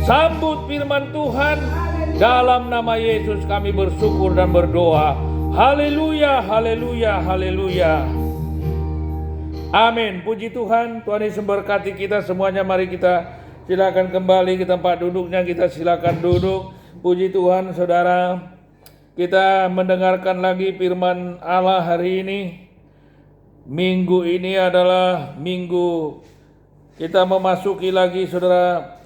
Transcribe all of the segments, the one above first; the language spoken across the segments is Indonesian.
Sambut firman Tuhan. Dalam nama Yesus kami bersyukur dan berdoa. Haleluya, haleluya, haleluya. Amin. Puji Tuhan. Tuhan Yesus memberkati kita semuanya. Mari kita silakan kembali ke tempat duduknya. Kita silakan duduk. Puji Tuhan, saudara. Kita mendengarkan lagi firman Allah hari ini. Minggu ini adalah minggu kita memasuki lagi, saudara,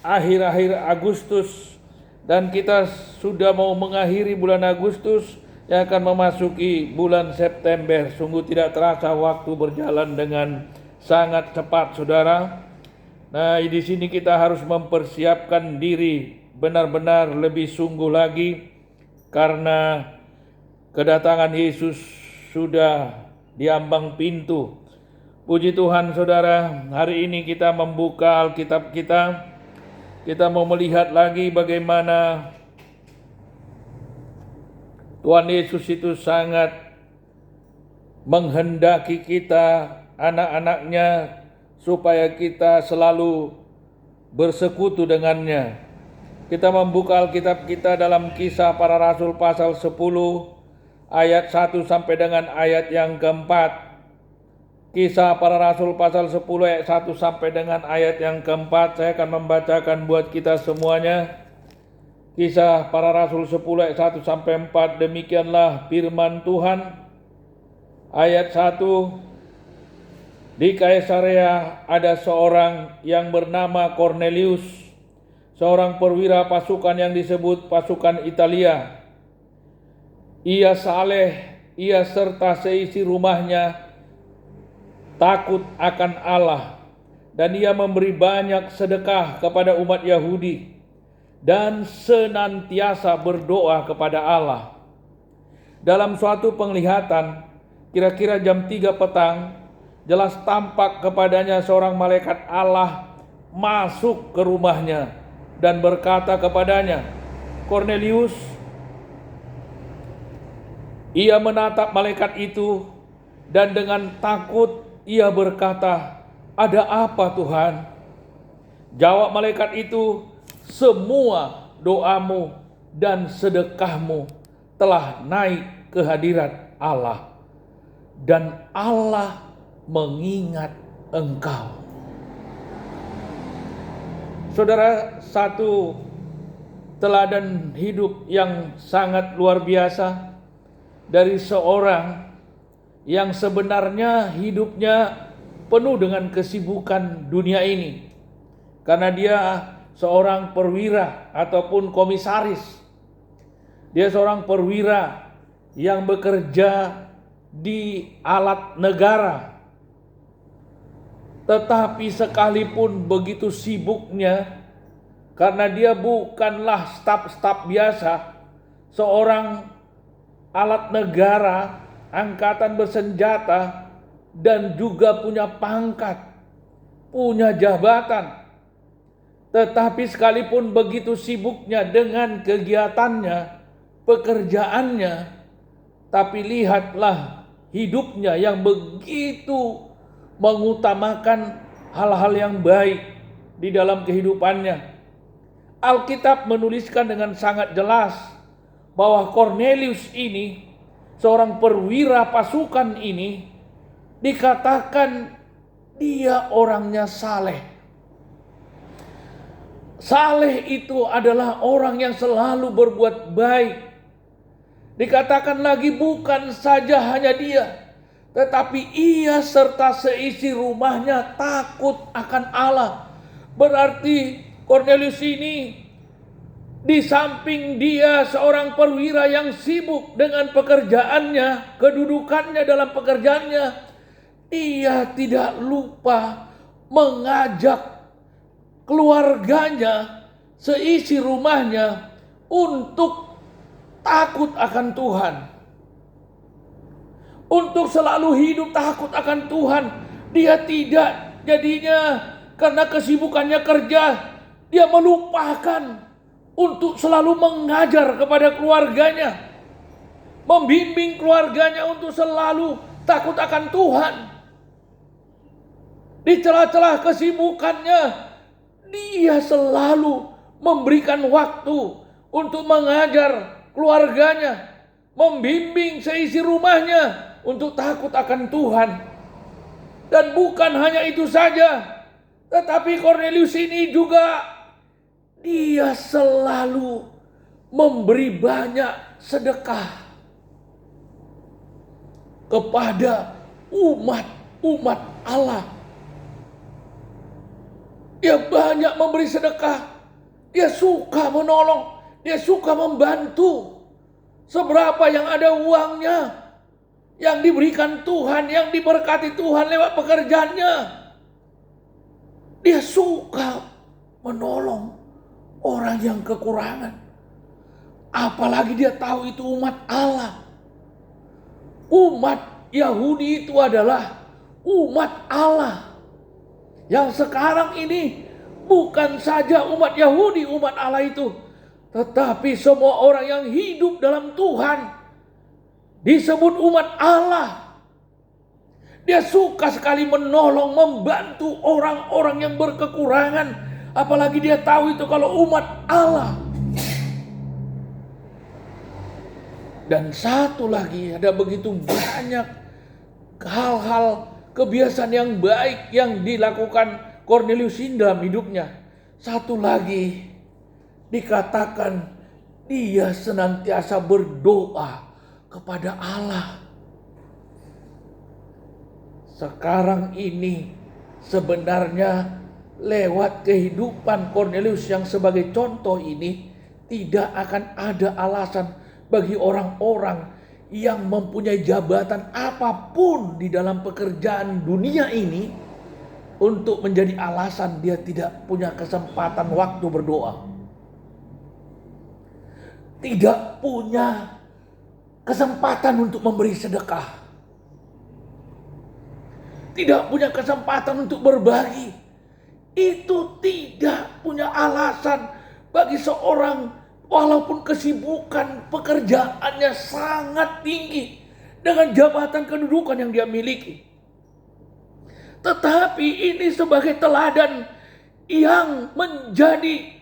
akhir-akhir Agustus. Dan kita sudah mau mengakhiri bulan Agustus yang akan memasuki bulan September. Sungguh tidak terasa waktu berjalan dengan sangat cepat, saudara. Nah, di sini kita harus mempersiapkan diri benar-benar lebih sungguh lagi karena kedatangan Yesus sudah di ambang pintu. Puji Tuhan, saudara. Hari ini kita membuka Alkitab kita. Kita mau melihat lagi bagaimana Tuhan Yesus itu sangat menghendaki kita, anak-anaknya, supaya kita selalu bersekutu dengannya. Kita membuka Alkitab kita dalam Kisah Para Rasul pasal 10 ayat 1 sampai dengan ayat yang keempat. Kisah Para Rasul pasal 10 ayat 1 sampai dengan ayat yang keempat. Saya akan membacakan buat kita semuanya. Kisah Para Rasul 10 ayat 1 sampai 4. Demikianlah firman Tuhan. Ayat 1. Di Kaisarea ada seorang yang bernama Kornelius, seorang perwira pasukan yang disebut pasukan Italia. Ia saleh, ia serta seisi rumahnya takut akan Allah, dan ia memberi banyak sedekah kepada umat Yahudi dan senantiasa berdoa kepada Allah. Dalam suatu penglihatan, kira-kira jam 3 petang, jelas tampak kepadanya seorang malaikat Allah masuk ke rumahnya dan berkata kepadanya, "Kornelius." Ia menatap malaikat itu dan dengan takut ia berkata, "Ada apa, Tuhan?" Jawab malaikat itu, "Semua doamu dan sedekahmu telah naik ke hadirat Allah, dan Allah mengingat engkau." Saudara, satu teladan hidup yang sangat luar biasa dari seorang yang sebenarnya hidupnya penuh dengan kesibukan dunia ini. Karena dia seorang perwira ataupun komisaris. Dia seorang perwira yang bekerja di alat negara. Tetapi sekalipun begitu sibuknya, karena dia bukanlah staf-staf biasa, seorang alat negara, angkatan bersenjata, dan juga punya pangkat, punya jabatan. Tetapi sekalipun begitu sibuknya dengan kegiatannya, pekerjaannya, tapi lihatlah hidupnya yang begitu mengutamakan hal-hal yang baik di dalam kehidupannya. Alkitab menuliskan dengan sangat jelas bahwa Kornelius ini, seorang perwira pasukan ini, dikatakan dia orangnya saleh. Saleh itu adalah orang yang selalu berbuat baik. Dikatakan lagi bukan saja hanya dia, tetapi ia serta seisi rumahnya takut akan Allah. Berarti Kornelius ini, di samping dia seorang perwira yang sibuk dengan pekerjaannya, kedudukannya dalam pekerjaannya, dia tidak lupa mengajak keluarganya, seisi rumahnya untuk takut akan Tuhan. Untuk selalu hidup takut akan Tuhan. Dia tidak jadinya karena kesibukannya kerja, dia melupakan untuk selalu mengajar kepada keluarganya, membimbing keluarganya untuk selalu takut akan Tuhan. Di celah-celah kesibukannya, dia selalu memberikan waktu untuk mengajar keluarganya, membimbing seisi rumahnya untuk takut akan Tuhan. Dan bukan hanya itu saja, tetapi Kornelius ini juga dia selalu memberi banyak sedekah kepada umat Allah. Dia banyak memberi sedekah. Dia suka menolong. Dia suka membantu. Seberapa yang ada uangnya, yang diberikan Tuhan, yang diberkati Tuhan lewat pekerjaannya, dia suka menolong orang yang kekurangan. Apalagi dia tahu itu umat Allah. Umat Yahudi itu adalah umat Allah. Yang sekarang ini bukan saja umat Yahudi, umat Allah itu, tetapi semua orang yang hidup dalam Tuhan disebut umat Allah. Dia suka sekali menolong, membantu orang-orang yang berkekurangan. Apalagi dia tahu itu kalau umat Allah. Dan satu lagi, ada begitu banyak hal-hal kebiasaan yang baik yang dilakukan Kornelius ini dalam hidupnya. Satu lagi, dikatakan dia senantiasa berdoa kepada Allah. Sekarang ini sebenarnya lewat kehidupan Kornelius yang sebagai contoh ini, tidak akan ada alasan bagi orang-orang yang mempunyai jabatan apapun di dalam pekerjaan dunia ini untuk menjadi alasan dia tidak punya kesempatan waktu berdoa. Tidak punya kesempatan untuk memberi sedekah. Tidak punya kesempatan untuk berbagi. Itu tidak punya alasan bagi seorang, walaupun kesibukan pekerjaannya sangat tinggi dengan jabatan kedudukan yang dia miliki. Tetapi ini sebagai teladan yang menjadi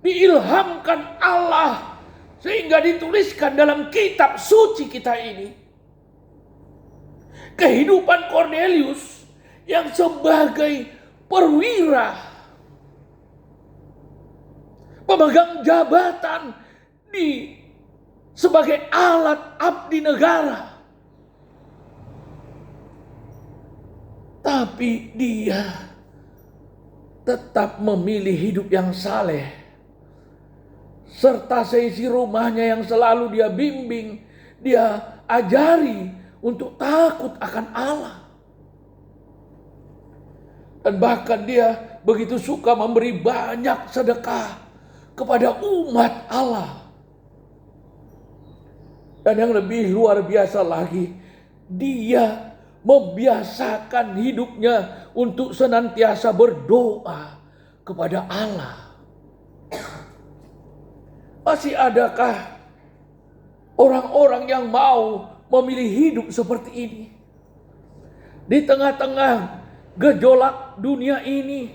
diilhamkan Allah sehingga dituliskan dalam kitab suci kita ini. Kehidupan Kornelius yang sebagai perwira, pemegang jabatan sebagai alat abdi negara, tapi dia tetap memilih hidup yang saleh, serta seisi rumahnya yang selalu dia bimbing, dia ajari untuk takut akan Allah. Dan bahkan dia begitu suka memberi banyak sedekah kepada umat Allah. Dan yang lebih luar biasa lagi, dia membiasakan hidupnya untuk senantiasa berdoa kepada Allah. Masih adakah orang-orang yang mau memilih hidup seperti ini? Di tengah-tengah gejolak dunia ini,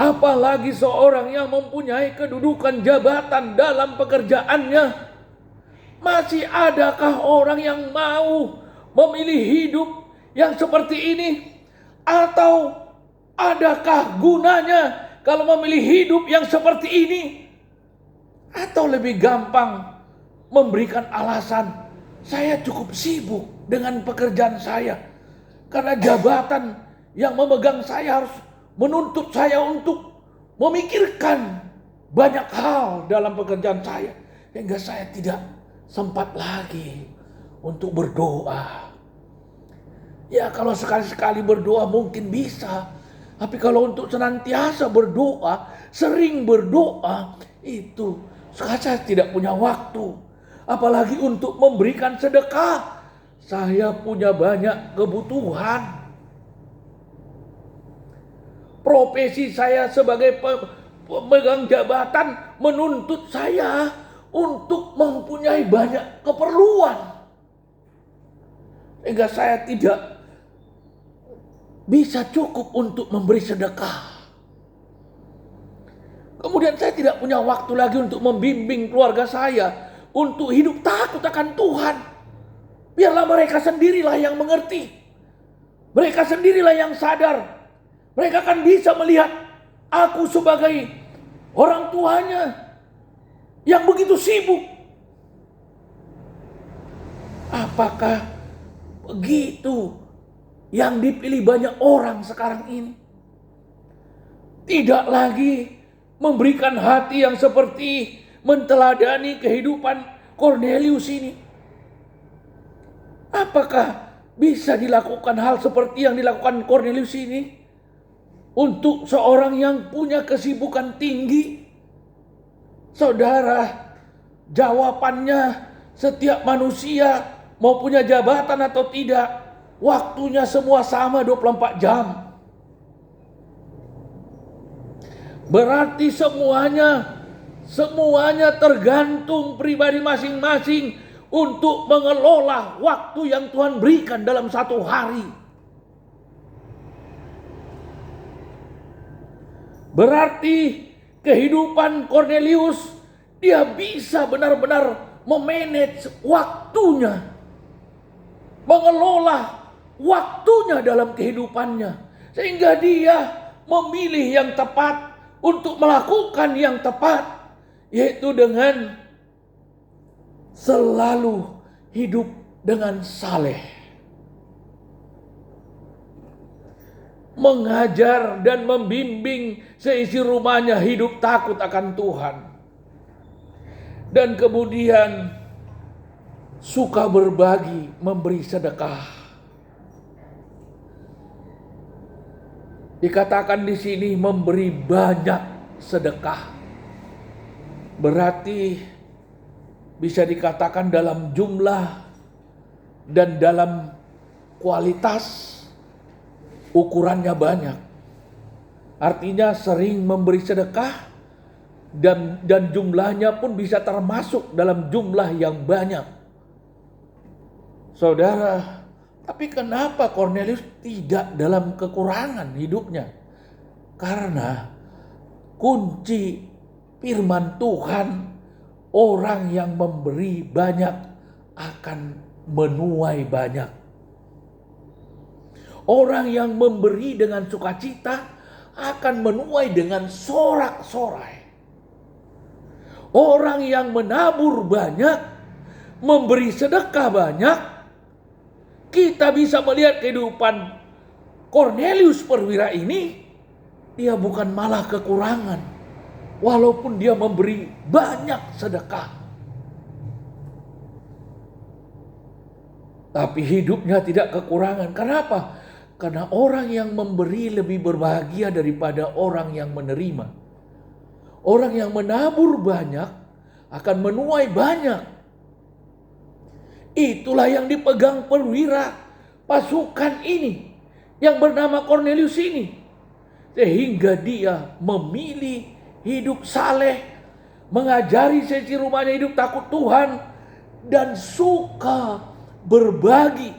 apalagi seorang yang mempunyai kedudukan jabatan dalam pekerjaannya, masih adakah orang yang mau memilih hidup yang seperti ini? Atau adakah gunanya kalau memilih hidup yang seperti ini? Atau lebih gampang memberikan alasan, saya cukup sibuk dengan pekerjaan saya, karena jabatan yang memegang saya harus menuntut saya untuk memikirkan banyak hal dalam pekerjaan saya, hingga saya tidak sempat lagi untuk berdoa. Ya, kalau sekali-sekali berdoa mungkin bisa, tapi kalau untuk senantiasa berdoa, sering berdoa, itu saya tidak punya waktu. Apalagi untuk memberikan sedekah, saya punya banyak kebutuhan. Profesi saya sebagai pemegang jabatan menuntut saya untuk mempunyai banyak keperluan, sehingga saya tidak bisa cukup untuk memberi sedekah. Kemudian saya tidak punya waktu lagi untuk membimbing keluarga saya untuk hidup takut akan Tuhan. Biarlah mereka sendirilah yang mengerti. Mereka sendirilah yang sadar. Mereka akan bisa melihat aku sebagai orang tuanya yang begitu sibuk. Apakah begitu yang dipilih banyak orang sekarang ini? Tidak lagi memberikan hati yang seperti menteladani kehidupan Kornelius ini. Apakah bisa dilakukan hal seperti yang dilakukan Kornelius ini untuk seorang yang punya kesibukan tinggi? Saudara, jawabannya setiap manusia mau punya jabatan atau tidak, waktunya semua sama 24 jam. Berarti semuanya tergantung pribadi masing-masing untuk mengelola waktu yang Tuhan berikan dalam satu hari. Berarti kehidupan Kornelius, dia bisa benar-benar memanage waktunya, mengelola waktunya dalam kehidupannya, sehingga dia memilih yang tepat untuk melakukan yang tepat, yaitu dengan selalu hidup dengan saleh, mengajar dan membimbing seisi rumahnya hidup takut akan Tuhan, dan kemudian suka berbagi, memberi sedekah. Dikatakan di sini memberi banyak sedekah. Berarti bisa dikatakan dalam jumlah dan dalam kualitas ukurannya banyak. Artinya sering memberi sedekah dan jumlahnya pun bisa termasuk dalam jumlah yang banyak. Saudara, tapi kenapa Kornelius tidak dalam kekurangan hidupnya? Karena kunci firman Tuhan, orang yang memberi banyak akan menuai banyak. Orang yang memberi dengan sukacita akan menuai dengan sorak-sorai. Orang yang menabur banyak, memberi sedekah banyak, kita bisa melihat kehidupan Kornelius perwira ini, dia bukan malah kekurangan, walaupun dia memberi banyak sedekah. Tapi hidupnya tidak kekurangan. Kenapa? Karena orang yang memberi lebih berbahagia daripada orang yang menerima. Orang yang menabur banyak akan menuai banyak. Itulah yang dipegang perwira pasukan ini yang bernama Kornelius ini. Sehingga dia memilih hidup saleh, mengajari seisi rumahnya hidup takut Tuhan, dan suka berbagi.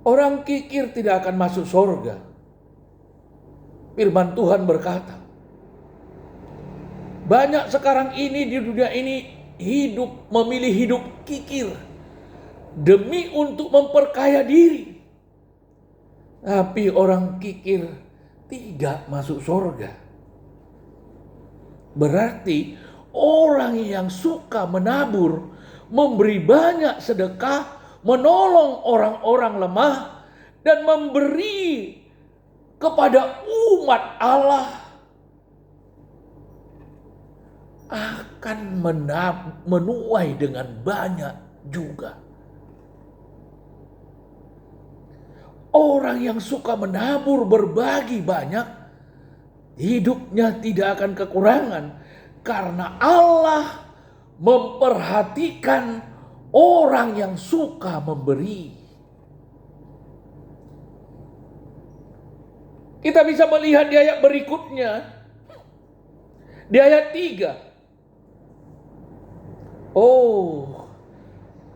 Orang kikir tidak akan masuk surga. Firman Tuhan berkata, banyak sekarang ini di dunia ini memilih hidup kikir demi untuk memperkaya diri. Tapi orang kikir tidak masuk surga. Berarti orang yang suka menabur, memberi banyak sedekah, menolong orang-orang lemah, dan memberi kepada umat Allah akan menuai dengan banyak juga. Orang yang suka menabur, berbagi banyak, hidupnya tidak akan kekurangan, karena Allah memperhatikan orang yang suka memberi. Kita bisa melihat di ayat berikutnya, di ayat 3. Oh,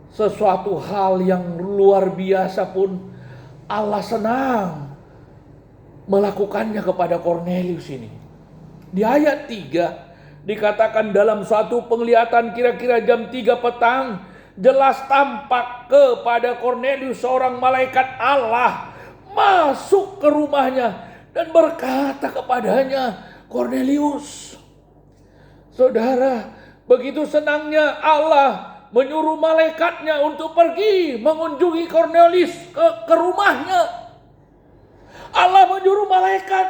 sesuatu hal yang luar biasa pun Allah senang melakukannya kepada Kornelius ini. Di ayat 3 dikatakan dalam suatu penglihatan kira-kira jam 3 petang, jelas tampak kepada Kornelius seorang malaikat Allah masuk ke rumahnya dan berkata kepadanya, "Kornelius." Saudara, begitu senangnya Allah menyuruh malaikatnya untuk pergi mengunjungi Kornelius ke rumahnya. Allah menyuruh malaikat,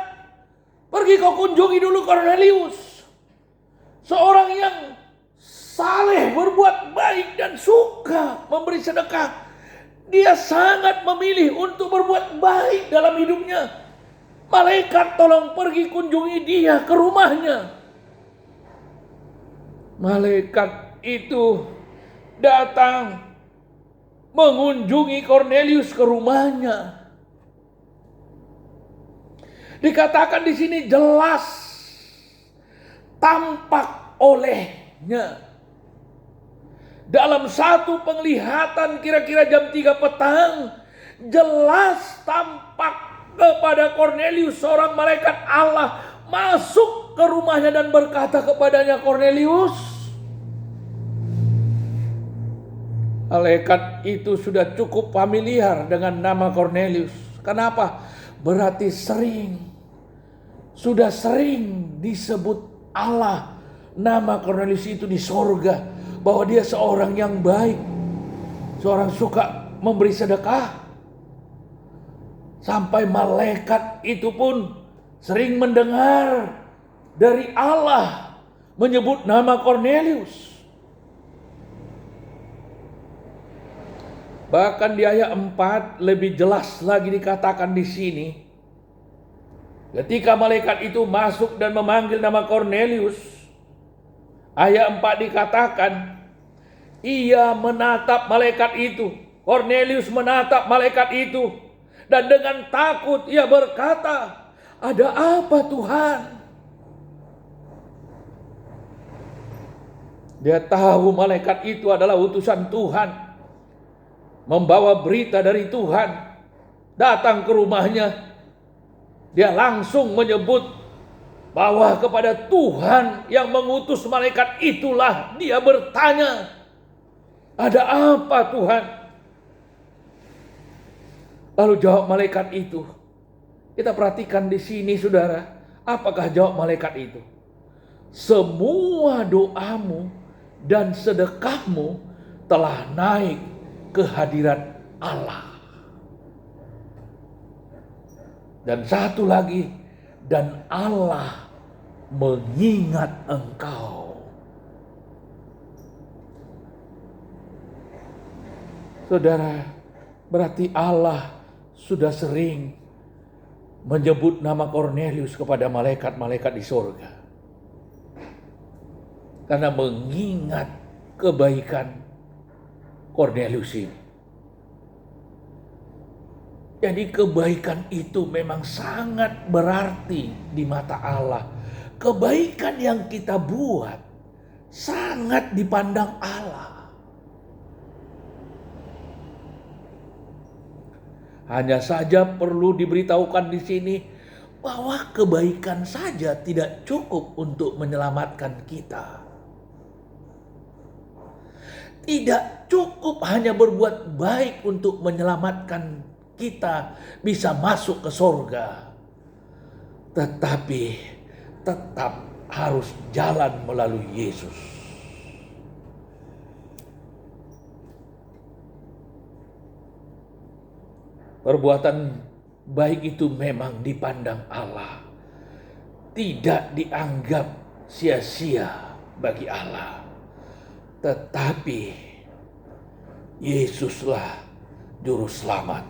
"Pergi kau kunjungi dulu Kornelius." Seorang yang saleh, berbuat baik dan suka memberi sedekah. Dia sangat memilih untuk berbuat baik dalam hidupnya. Malaikat tolong pergi kunjungi dia ke rumahnya. Malaikat itu datang mengunjungi Kornelius ke rumahnya. Dikatakan di sini jelas tampak olehnya. Dalam satu penglihatan kira-kira jam 3 petang, jelas tampak kepada Kornelius seorang malaikat Allah masuk ke rumahnya dan berkata kepadanya, "Kornelius." Malaikat itu sudah cukup familiar dengan nama Kornelius. Kenapa? Berarti sudah sering disebut Allah nama Kornelius itu di sorga, bahwa dia seorang yang baik, seorang suka memberi sedekah. Sampai malaikat itu pun sering mendengar dari Allah menyebut nama Kornelius. Bahkan di ayat 4 lebih jelas lagi dikatakan di sini, ketika malaikat itu masuk dan memanggil nama Kornelius, ayat 4 dikatakan, ia menatap malaikat itu. Kornelius menatap malaikat itu, dan dengan takut ia berkata, "Ada apa Tuhan?" Dia tahu malaikat itu adalah utusan Tuhan, membawa berita dari Tuhan. Datang ke rumahnya, dia langsung menyebut bahwa kepada Tuhan yang mengutus malaikat itulah dia bertanya, "Ada apa Tuhan?" Lalu jawab malaikat itu. Kita perhatikan di sini saudara, apakah jawab malaikat itu? "Semua doamu dan sedekahmu telah naik ke hadirat Allah." Dan satu lagi, "Dan Allah mengingat engkau." Saudara, berarti Allah sudah sering menyebut nama Kornelius kepada malaikat-malaikat di surga. Karena mengingat kebaikan Kornelius ini. Jadi kebaikan itu memang sangat berarti di mata Allah. Kebaikan yang kita buat sangat dipandang Allah. Hanya saja perlu diberitahukan di sini bahwa kebaikan saja tidak cukup untuk menyelamatkan kita. Tidak cukup hanya berbuat baik untuk menyelamatkan kita bisa masuk ke surga. Tetapi tetap harus jalan melalui Yesus. Perbuatan baik itu memang dipandang Allah, tidak dianggap sia-sia bagi Allah. Tetapi Yesuslah juru selamat.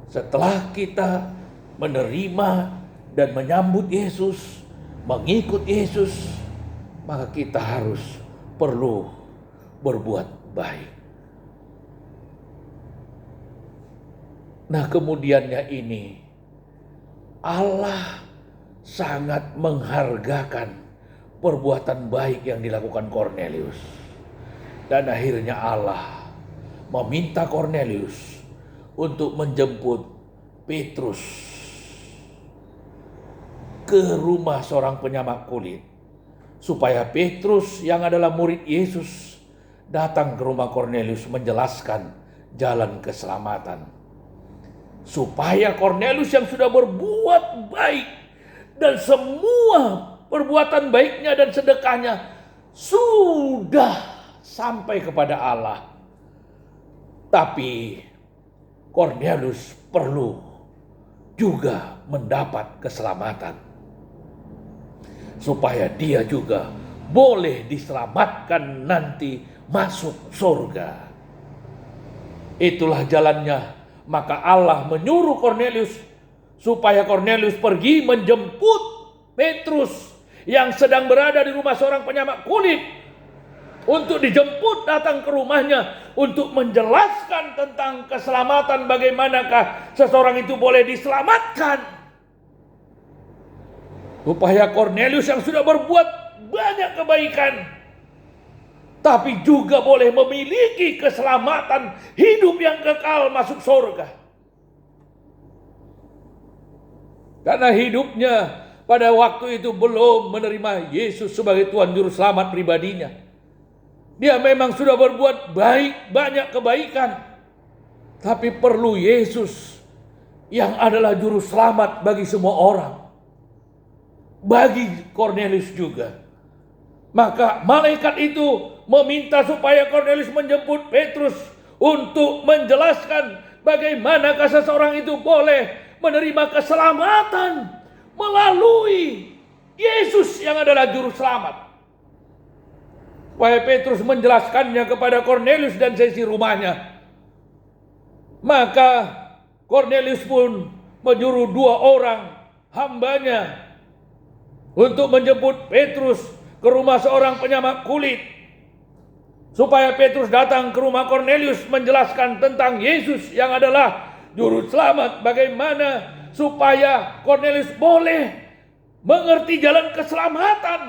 Setelah kita menerima dan menyambut Yesus, mengikut Yesus, maka kita harus perlu berbuat baik. Nah, kemudiannya ini Allah sangat menghargakan perbuatan baik yang dilakukan Kornelius. Dan akhirnya Allah meminta Kornelius untuk menjemput Petrus ke rumah seorang penyamak kulit, supaya Petrus yang adalah murid Yesus datang ke rumah Kornelius menjelaskan jalan keselamatan. Supaya Kornelius yang sudah berbuat baik dan semua perbuatan baiknya dan sedekahnya sudah sampai kepada Allah. Tapi Kornelius perlu juga mendapat keselamatan, supaya dia juga boleh diselamatkan nanti masuk surga. Itulah jalannya. Maka Allah menyuruh Kornelius supaya Kornelius pergi menjemput Petrus yang sedang berada di rumah seorang penyamak kulit, untuk dijemput datang ke rumahnya untuk menjelaskan tentang keselamatan, bagaimanakah seseorang itu boleh diselamatkan. Supaya Kornelius yang sudah berbuat banyak kebaikan, tapi juga boleh memiliki keselamatan hidup yang kekal masuk surga. Karena hidupnya pada waktu itu belum menerima Yesus sebagai Tuhan Juru Selamat pribadinya. Dia memang sudah berbuat baik, banyak kebaikan, tapi perlu Yesus yang adalah Juru Selamat bagi semua orang. Bagi Kornelius juga. Maka malaikat itu meminta supaya Kornelius menjemput Petrus untuk menjelaskan bagaimanakah seseorang itu boleh menerima keselamatan melalui Yesus yang adalah Juru Selamat. Supaya Petrus menjelaskannya kepada Kornelius dan sesi rumahnya. Maka Kornelius pun menyuruh 2 orang hambanya untuk menjemput Petrus ke rumah seorang penyamak kulit, supaya Petrus datang ke rumah Kornelius menjelaskan tentang Yesus yang adalah Juru Selamat, bagaimana supaya Kornelius boleh mengerti jalan keselamatan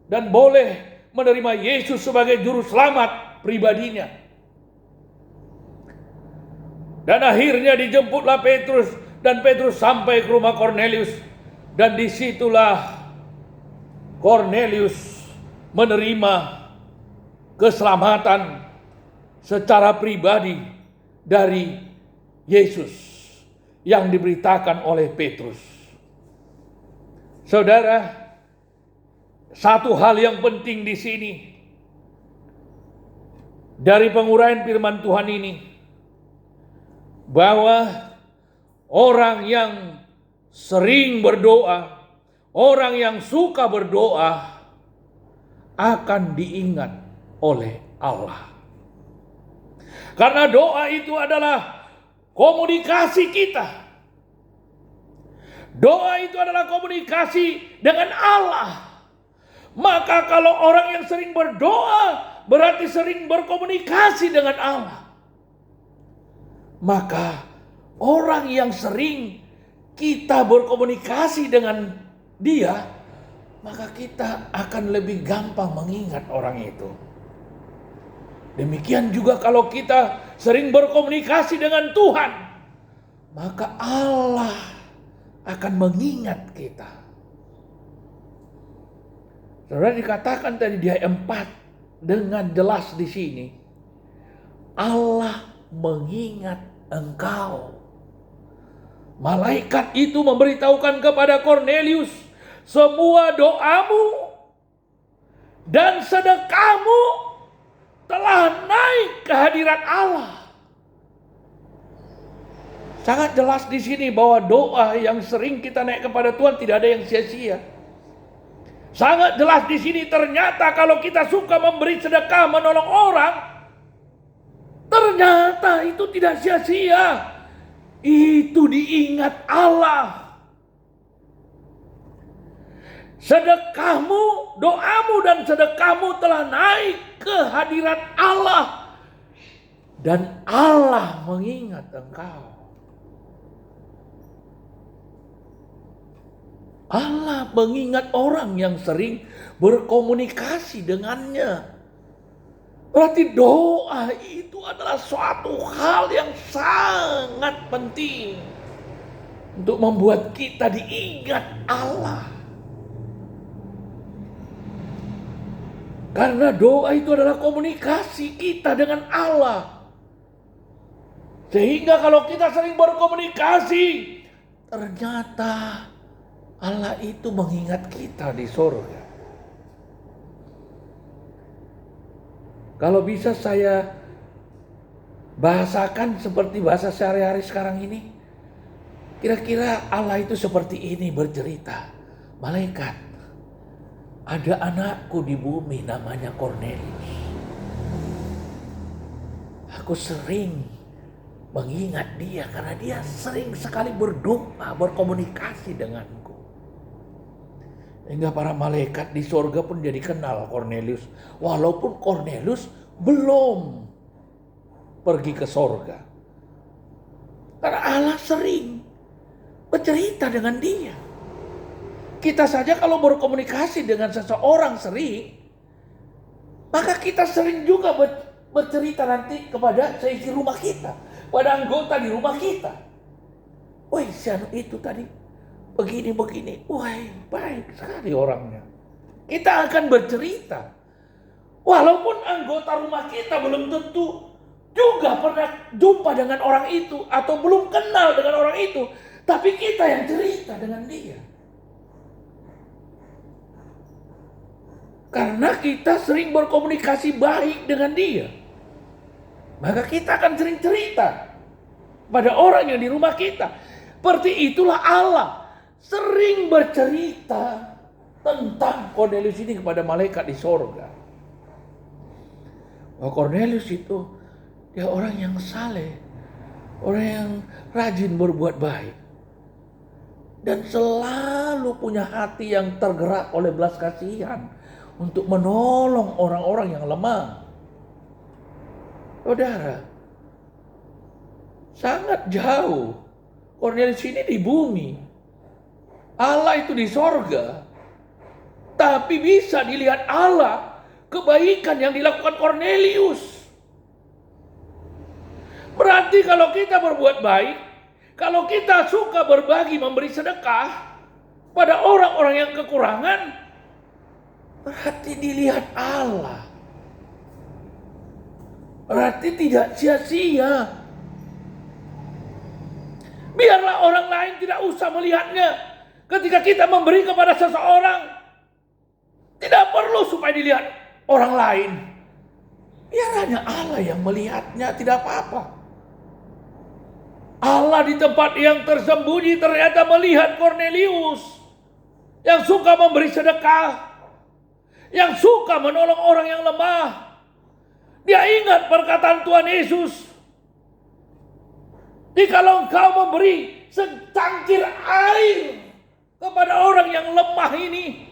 dan boleh menerima Yesus sebagai Juru Selamat pribadinya. Dan akhirnya dijemputlah Petrus, dan Petrus sampai ke rumah Kornelius, dan disitulah Kornelius menerima keselamatan secara pribadi dari Yesus yang diberitakan oleh Petrus. Saudara, satu hal yang penting di sini dari penguraian firman Tuhan ini, bahwa orang yang sering berdoa, orang yang suka berdoa akan diingat oleh Allah. Karena doa itu adalah komunikasi kita. Doa itu adalah komunikasi dengan Allah. Maka kalau orang yang sering berdoa berarti sering berkomunikasi dengan Allah. Maka orang yang sering kita berkomunikasi dengan dia, maka kita akan lebih gampang mengingat orang itu. Demikian juga kalau kita sering berkomunikasi dengan Tuhan, maka Allah akan mengingat kita. Saudara, dikatakan tadi di ayat 4 dengan jelas di sini, Allah mengingat engkau. Malaikat itu memberitahukan kepada Kornelius, semua doamu dan sedekahmu telah naik ke hadirat Allah. Sangat jelas di sini bahwa doa yang sering kita naik kepada Tuhan tidak ada yang sia-sia. Sangat jelas di sini ternyata kalau kita suka memberi sedekah, menolong orang, ternyata itu tidak sia-sia. Itu diingat Allah. Sedekahmu, doamu dan sedekahmu telah naik ke hadirat Allah, dan Allah mengingat engkau. Allah mengingat orang yang sering berkomunikasi dengannya. Berarti doa itu adalah suatu hal yang sangat penting untuk membuat kita diingat Allah. Karena doa itu adalah komunikasi kita dengan Allah. Sehingga kalau kita sering berkomunikasi, ternyata Allah itu mengingat kita di surga. Kalau bisa saya bahasakan seperti bahasa sehari-hari sekarang ini, kira-kira Allah itu seperti ini bercerita. Malaikat, ada anakku di bumi namanya Cornelius. Aku sering mengingat dia karena dia sering sekali berdoa, berkomunikasi denganku. Hingga para malaikat di surga pun jadi kenal Cornelius. Walaupun Cornelius belum pergi ke surga. Karena Allah sering bercerita dengan dia. Kita saja kalau berkomunikasi dengan seseorang sering, maka kita sering juga bercerita nanti kepada seisi rumah kita, pada anggota di rumah kita. Woi, si anu itu tadi begini-begini, wah baik sekali orangnya. Kita akan bercerita. Walaupun anggota rumah kita belum tentu juga pernah jumpa dengan orang itu atau belum kenal dengan orang itu, tapi kita yang cerita dengan dia. Karena kita sering berkomunikasi baik dengan dia, maka kita akan sering cerita pada orang yang di rumah kita. Seperti itulah Allah sering bercerita tentang Cornelius ini kepada malaikat di sorga. Bahwa Cornelius itu dia orang yang saleh, orang yang rajin berbuat baik, dan selalu punya hati yang tergerak oleh belas kasihan untuk menolong orang-orang yang lemah. Saudara, sangat jauh Cornelius ini di bumi, Allah itu di sorga, tapi bisa dilihat Allah kebaikan yang dilakukan Cornelius. Berarti kalau kita berbuat baik, kalau kita suka berbagi, memberi sedekah pada orang-orang yang kekurangan, berarti dilihat Allah. Berarti tidak sia-sia. Biarlah orang lain tidak usah melihatnya. Ketika kita memberi kepada seseorang, tidak perlu supaya dilihat orang lain. Biar hanya Allah yang melihatnya, tidak apa-apa. Allah di tempat yang tersembunyi ternyata melihat Cornelius yang suka memberi sedekah, yang suka menolong orang yang lemah. Dia ingat perkataan Tuhan Yesus, jikalau engkau memberi secangkir air kepada orang yang lemah ini,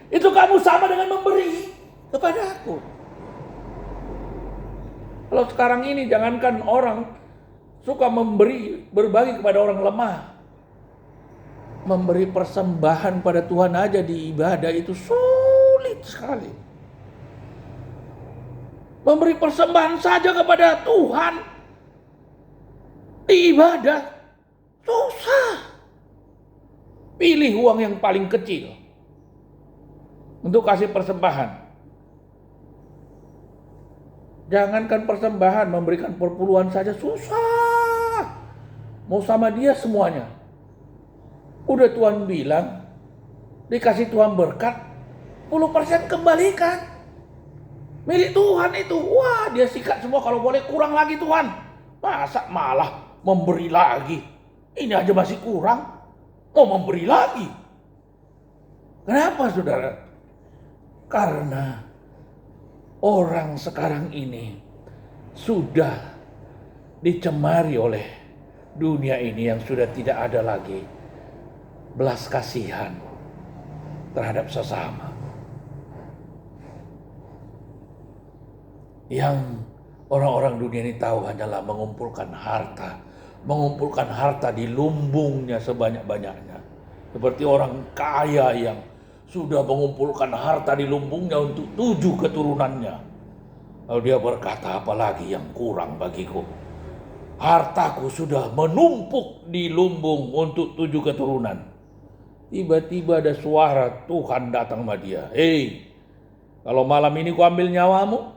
itu kamu sama dengan memberi kepada aku. Kalau sekarang ini jangankan orang suka berbagi kepada orang lemah, memberi persembahan pada Tuhan aja di ibadah itu sulit sekali. Memberi persembahan saja kepada Tuhan di ibadah susah. Pilih uang yang paling kecil untuk kasih persembahan. Jangankan persembahan, memberikan perpuluhan saja susah. Mau sama dia semuanya. Udah Tuhan bilang, dikasih Tuhan berkat, 10% kembalikan. Milik Tuhan itu. Wah, dia sikat semua, kalau boleh kurang lagi Tuhan. Masa malah memberi lagi? Ini aja masih kurang, mau memberi lagi. Kenapa saudara? Karena orang sekarang ini sudah dicemari oleh dunia ini yang sudah tidak ada lagi belas kasihan terhadap sesama. Yang orang-orang dunia ini tahu hanyalah mengumpulkan harta di lumbungnya sebanyak-banyaknya. Seperti orang kaya yang sudah mengumpulkan harta di lumbungnya untuk 7 keturunannya. Lalu dia berkata, apalagi yang kurang bagiku? hartaku sudah menumpuk di lumbung untuk 7 keturunan. Tiba-tiba ada suara Tuhan datang sama dia. Hei, kalau malam ini ku ambil nyawamu,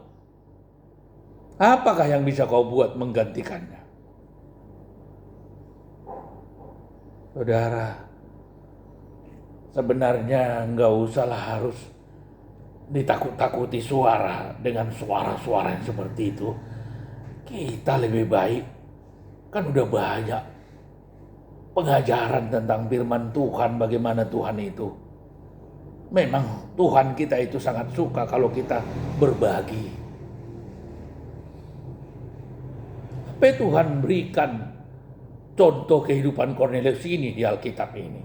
apakah yang bisa kau buat menggantikannya? Saudara, sebenarnya nggak usahlah harus ditakut-takuti suara dengan suara-suara yang seperti itu. Kita lebih baik, kan udah banyak pengajaran tentang firman Tuhan, bagaimana Tuhan itu. Memang Tuhan kita itu sangat suka kalau kita berbagi. Apa Tuhan berikan contoh kehidupan Kornelius ini di Alkitab ini.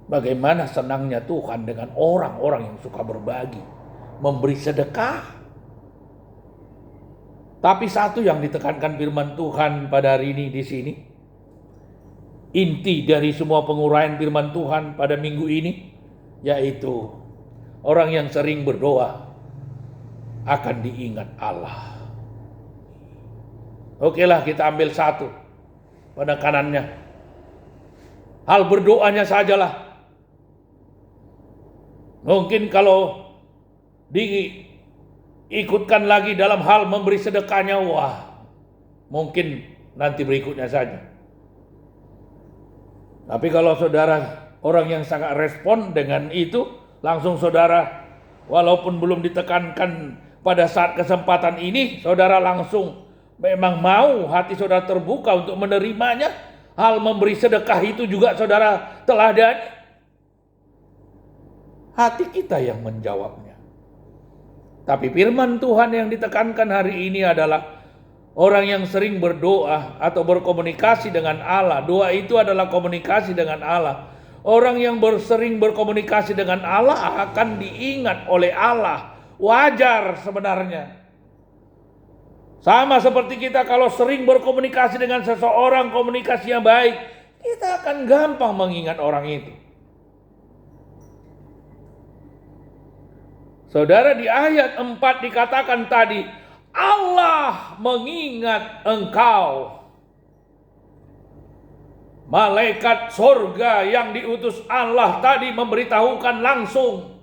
Bagaimana senangnya Tuhan dengan orang-orang yang suka berbagi, memberi sedekah. Tapi satu yang ditekankan firman Tuhan pada hari ini di sini, inti dari semua penguraian firman Tuhan pada minggu ini, yaitu orang yang sering berdoa akan diingat Allah. Okelah, kita ambil satu penekanannya. Hal berdoanya sajalah. Mungkin kalau diikutkan lagi dalam hal memberi sedekahnya, wah, mungkin nanti berikutnya saja. Tapi kalau saudara orang yang sangat respon dengan itu, langsung saudara, walaupun belum ditekankan pada saat kesempatan ini, saudara langsung memang mau, hati saudara terbuka untuk menerimanya. Hal memberi sedekah itu juga saudara teladani. Hati kita yang menjawabnya. Tapi firman Tuhan yang ditekankan hari ini adalah orang yang sering berdoa atau berkomunikasi dengan Allah. Doa itu adalah komunikasi dengan Allah. Orang yang sering berkomunikasi dengan Allah akan diingat oleh Allah. Wajar sebenarnya. Sama seperti kita kalau sering berkomunikasi dengan seseorang, komunikasi yang baik, kita akan gampang mengingat orang itu. Saudara, di ayat 4 dikatakan tadi, Allah mengingat engkau. Malaikat sorga yang diutus Allah tadi memberitahukan langsung.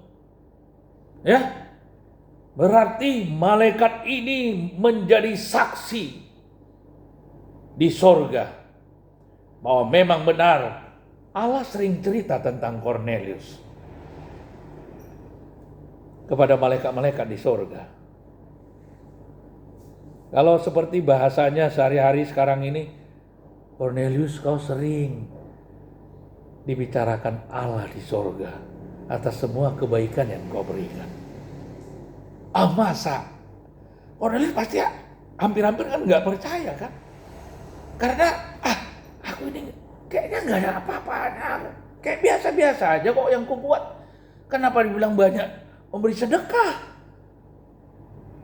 Ya, berarti malaikat ini menjadi saksi di sorga bahwa memang benar Allah sering cerita tentang Kornelius kepada malaikat-malaikat di sorga. Kalau seperti bahasanya sehari-hari sekarang ini, Kornelius, kau sering dibicarakan Allah di sorga atas semua kebaikan yang kau berikan. Masa? Kornelius pasti hampir-hampir kan nggak percaya kan? Karena aku ini kayaknya nggak ada apa-apanya, kayak biasa-biasa aja kok yang kubuat. Kenapa dibilang banyak memberi sedekah,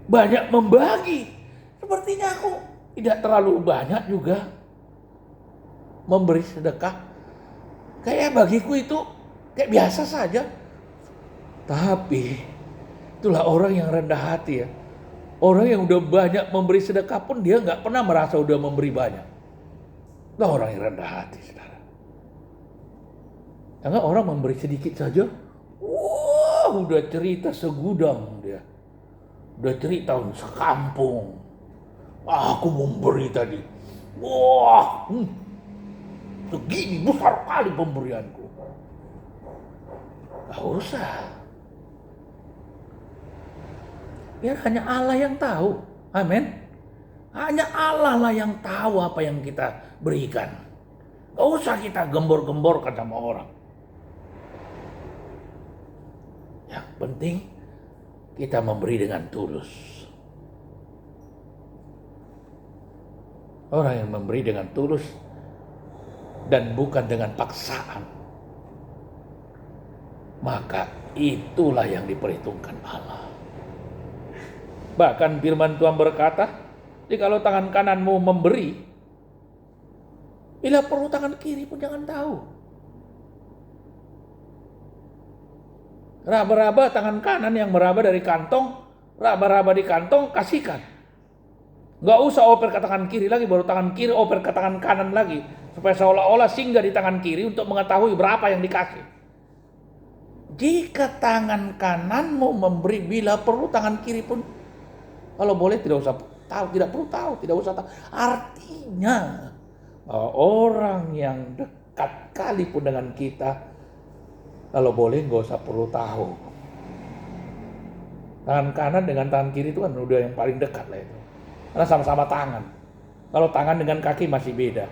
banyak membagi? Sepertinya aku tidak terlalu banyak juga memberi sedekah. Kayak bagiku itu kayak biasa saja. Tapi itulah orang yang rendah hati ya. Orang yang udah banyak memberi sedekah pun dia nggak pernah merasa udah memberi banyak. Nah, orang yang rendah hati, saudara. Karena orang memberi sedikit saja, wah, udah cerita segudang dia. Udah cerita sekampung. Aku memberi tadi. Wah, segini besar kali pemberianku. Gak usah. Biar hanya Allah yang tahu. Amin. Hanya Allah lah yang tahu apa yang kita berikan. Gak usah kita gembor-gemborkan sama orang. Yang penting kita memberi dengan tulus. Orang yang memberi dengan tulus dan bukan dengan paksaan, maka itulah yang diperhitungkan Allah. Bahkan firman Tuhan berkata, jikalau tangan kananmu memberi, bila perlu tangan kiri pun jangan tahu. Raba-raba tangan kanan yang meraba dari kantong, raba-raba di kantong, kasihkan. Nggak usah oper ke tangan kiri lagi, baru tangan kiri oper ke tangan kanan lagi. Supaya seolah-olah singgah di tangan kiri untuk mengetahui berapa yang dikasih. Jika tangan kanan mau memberi, bila perlu tangan kiri pun, kalau boleh tidak usah tahu, tidak perlu tahu, tidak usah tahu. Artinya orang yang dekat kali pun dengan kita, kalau boleh nggak usah perlu tahu. Tangan kanan dengan tangan kiri itu kan udah yang paling dekat lah itu. Karena sama-sama tangan. Kalau tangan dengan kaki masih beda,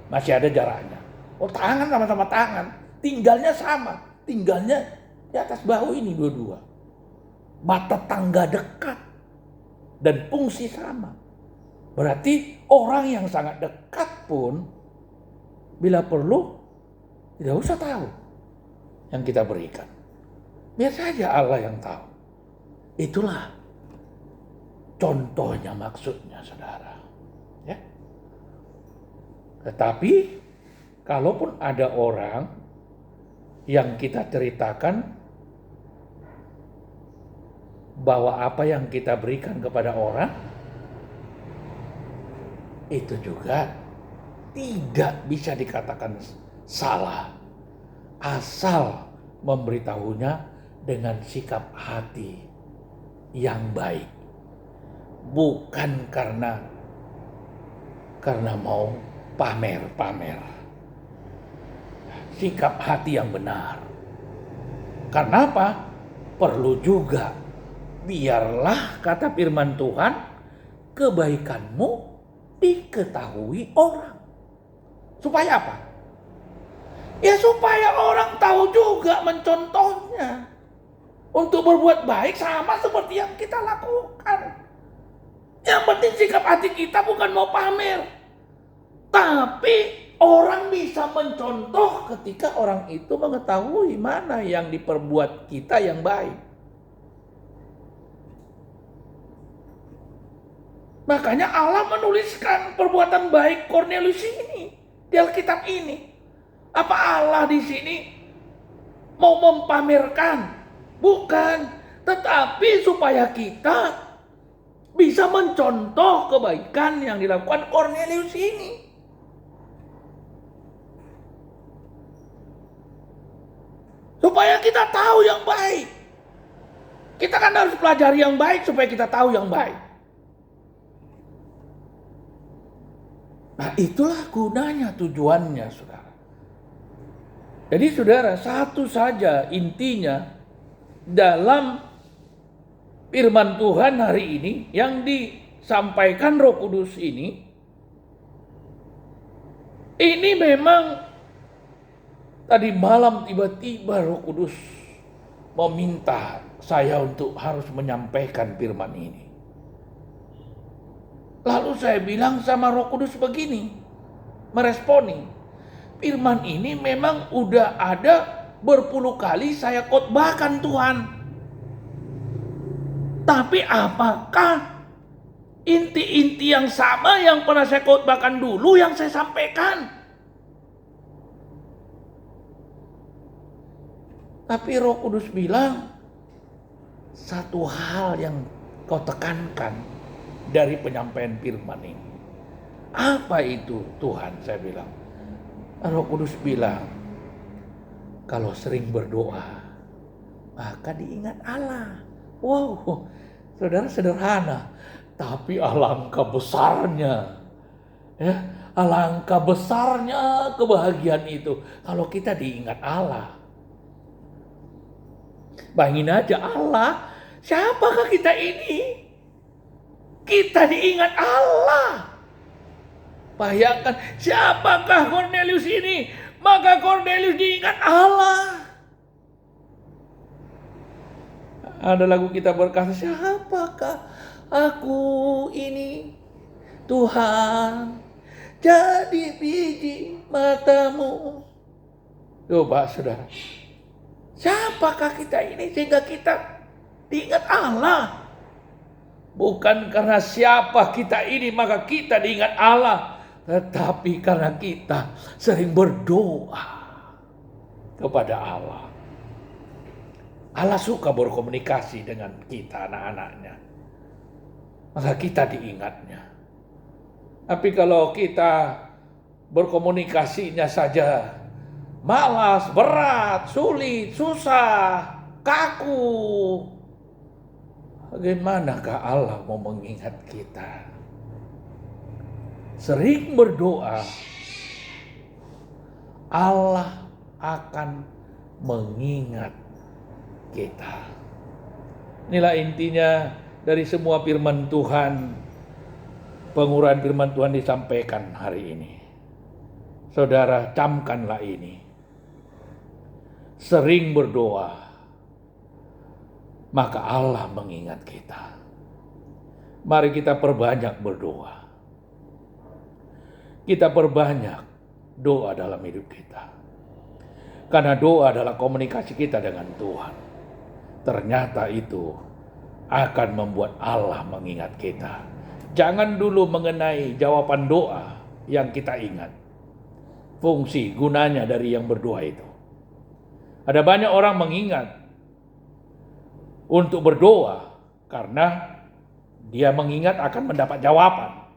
masih ada jaraknya. Oh, tangan sama-sama tangan, tinggalnya sama, tinggalnya di atas bahu ini dua-dua. Mata tangga dekat dan fungsi sama. Berarti orang yang sangat dekat pun bila perlu tidak usah tahu yang kita berikan. Biar saja Allah yang tahu. Itulah contohnya, maksudnya, saudara. Ya. Tetapi kalaupun ada orang yang kita ceritakan bahwa apa yang kita berikan kepada orang itu juga tidak bisa dikatakan salah, asal memberitahunya dengan sikap hati yang baik, bukan karena mau pamer. Sikap hati yang benar. Karena apa? Perlu juga, biarlah kata firman Tuhan, kebaikanmu diketahui orang. Supaya apa? Ya supaya orang tahu juga, mencontohnya untuk berbuat baik sama seperti yang kita lakukan. Yang penting sikap hati kita bukan mau pamer, tapi orang bisa mencontoh ketika orang itu mengetahui mana yang diperbuat kita yang baik. Makanya Allah menuliskan perbuatan baik Kornelius ini di Alkitab ini. Apa Allah di sini mau mempamerkan? Bukan, tetapi supaya kita bisa mencontoh kebaikan yang dilakukan Kornelius ini. Supaya kita tahu yang baik. Kita kan harus pelajari yang baik supaya kita tahu yang baik. Nah, itulah gunanya, tujuannya, saudara. Jadi saudara, satu saja intinya dalam firman Tuhan hari ini yang disampaikan Roh Kudus ini memang tadi malam tiba-tiba Roh Kudus meminta saya untuk harus menyampaikan firman ini. Lalu saya bilang sama Roh Kudus begini, meresponi. Firman ini memang udah ada berpuluh kali saya khotbahkan Tuhan. Tapi apakah inti-inti yang sama yang pernah saya khotbahkan dulu yang saya sampaikan? Tapi Roh Kudus bilang, satu hal yang kau tekankan dari penyampaian firman ini. Apa itu Tuhan? Saya bilang. Roh Kudus bilang, kalau sering berdoa, maka diingat Allah. Wow, saudara, sederhana. Tapi alangkah besarnya. Ya, alangkah besarnya kebahagiaan itu kalau kita diingat Allah. Bayangin aja Allah, siapakah kita ini? Kita diingat Allah. Bayangkan, siapakah Kornelius ini? Maka Kornelius diingat Allah. Ada lagu kita berkata, siapakah aku ini? Tuhan, jadi biji matamu. Coba saudara, siapakah kita ini sehingga kita diingat Allah? Bukan karena siapa kita ini maka kita diingat Allah, tetapi karena kita sering berdoa kepada Allah. Allah suka berkomunikasi dengan kita, anak-anaknya. maka kita diingatnya. Tapi kalau kita berkomunikasinya saja malas, berat, sulit, susah, kaku, bagaimanakah Allah mau mengingat kita? Sering berdoa, Allah akan mengingat kita. Inilah intinya dari semua firman Tuhan. Pengurahan firman Tuhan disampaikan hari ini. Saudara, camkanlah ini. Sering berdoa, maka Allah mengingat kita. Mari kita perbanyak berdoa. Kita perbanyak doa dalam hidup kita. Karena doa adalah komunikasi kita dengan Tuhan. Ternyata itu akan membuat Allah mengingat kita. Jangan dulu mengenai jawaban doa yang kita ingat. Fungsi, gunanya dari yang berdoa itu. Ada banyak orang mengingat untuk berdoa karena dia mengingat akan mendapat jawaban.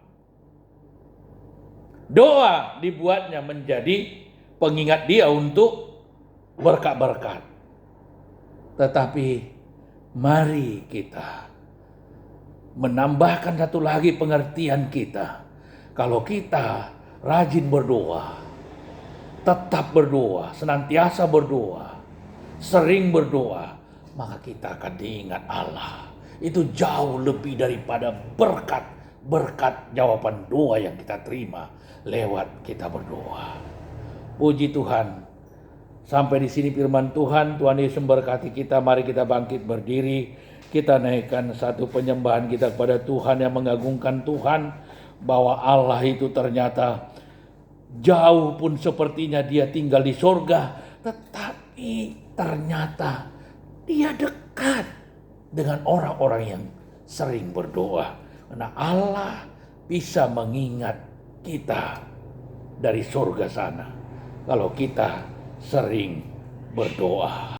Doa dibuatnya menjadi pengingat dia untuk berkat-berkat. Tetapi mari kita menambahkan satu lagi pengertian kita. Kalau kita rajin berdoa, tetap berdoa, senantiasa berdoa, sering berdoa, maka kita akan diingat Allah. Itu jauh lebih daripada berkat jawaban doa yang kita terima lewat kita berdoa. Puji Tuhan. Sampai di sini firman Tuhan. Tuhan Yesus memberkati kita. Mari kita bangkit berdiri. Kita naikkan satu penyembahan kita kepada Tuhan yang mengagungkan Tuhan. Bahwa Allah itu ternyata jauh pun sepertinya dia tinggal di sorga. Tetapi ternyata dia dekat dengan orang-orang yang sering berdoa. Karena Allah bisa mengingat kita dari surga sana kalau kita sering berdoa.